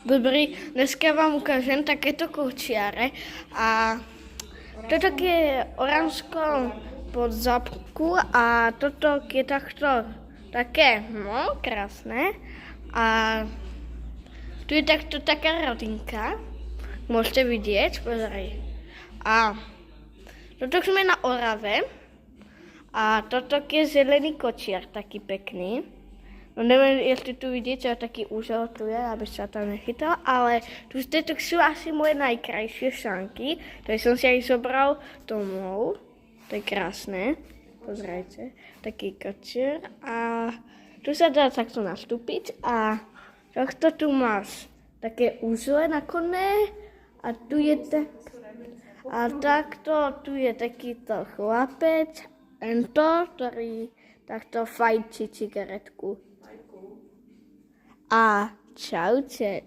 Dobrý, dneska vám ukážem takéto kurčiare a toto je oranžko pod zápku a toto je takto také, no, krásne a tu je takto taká rodinka, môžete vidieť, pozri. A toto sme na Orave a toto je zelený kočiar, taký pekný. No neviem, jestli tu vidíte, taký úžel tu je, aby sa tam nechytal, ale tu sú asi moje najkrajšie šanky, ktoré som si aj zobral domov. To je krásne, pozrite, taký kočiar. A tu sa dá takto nastúpiť a takto tu máš také úžle na kone a tu je a takto tu je takýto chlapec, ktorý takto fajčí cigaretku. A čaute.